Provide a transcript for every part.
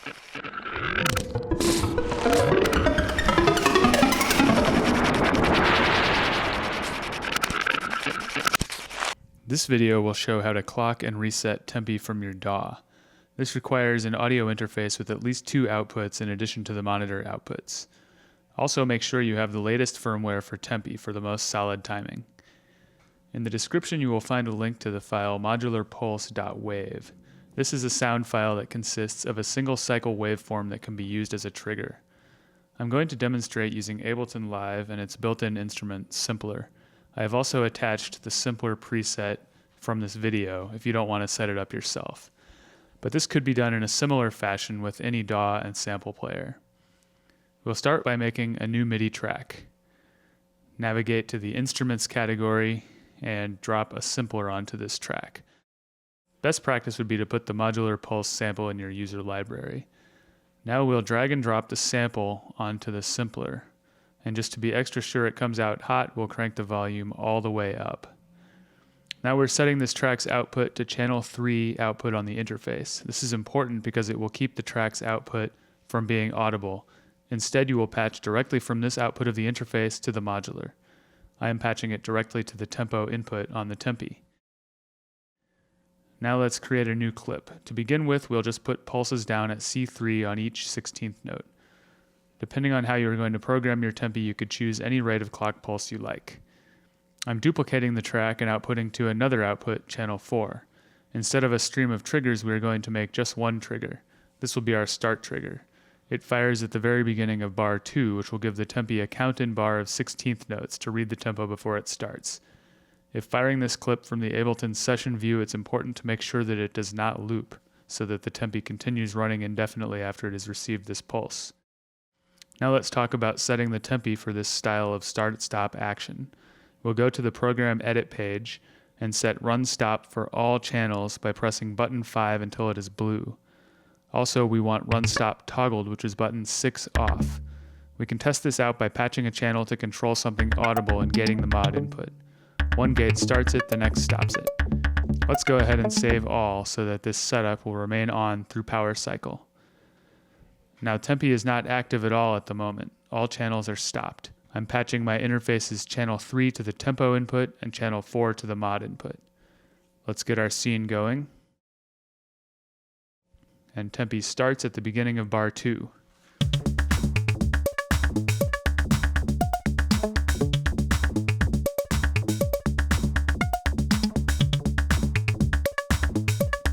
This video will show how to clock and reset TEMPI from your DAW. This requires an audio interface with at least 2 outputs in addition to the monitor outputs. Also, make sure you have the latest firmware for TEMPI for the most solid timing. In the description you will find a link to the file modularpulse.wave. This is a sound file that consists of a single cycle waveform that can be used as a trigger. I'm going to demonstrate using Ableton Live and its built-in instrument, Simpler. I have also attached the Simpler preset from this video if you don't want to set it up yourself. But this could be done in a similar fashion with any DAW and sample player. We'll start by making a new MIDI track. Navigate to the Instruments category and drop a Simpler onto this track. Best practice would be to put the Modular Pulse sample in your user library. Now we'll drag and drop the sample onto the Simpler. And just to be extra sure it comes out hot, we'll crank the volume all the way up. Now we're setting this track's output to channel 3 output on the interface. This is important because it will keep the track's output from being audible. Instead, you will patch directly from this output of the interface to the modular. I am patching it directly to the tempo input on the TEMPI. Now let's create a new clip. To begin with, we'll just put pulses down at C3 on each 16th note. Depending on how you're going to program your TEMPI, you could choose any rate of clock pulse you like. I'm duplicating the track and outputting to another output, channel 4. Instead of a stream of triggers, we are going to make just one trigger. This will be our start trigger. It fires at the very beginning of bar 2, which will give the TEMPI a count-in bar of 16th notes to read the tempo before it starts. If firing this clip from the Ableton session view, it's important to make sure that it does not loop, so that the TEMPI continues running indefinitely after it has received this pulse. Now let's talk about setting the TEMPI for this style of start-stop action. We'll go to the Program Edit page and set Run Stop for all channels by pressing button 5 until it is blue. Also, we want Run Stop toggled, which is button 6 off. We can test this out by patching a channel to control something audible and gating the mod input. One gate starts it, the next stops it. Let's go ahead and save all so that this setup will remain on through power cycle. Now TEMPI is not active at all at the moment. All channels are stopped. I'm patching my interface's channel 3 to the tempo input and channel 4 to the mod input. Let's get our scene going. And TEMPI starts at the beginning of bar 2.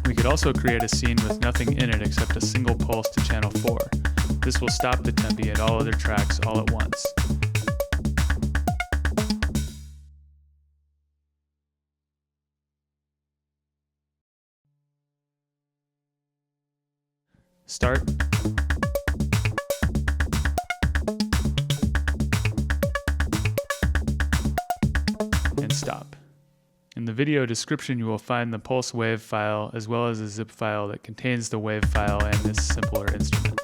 We could also create a scene with nothing in it except a single pulse to channel 4. This will stop the TEMPI and all other tracks all at once. Start. And stop. In the video description you will find the pulse wave file as well as a zip file that contains the wave file and this simpler instrument.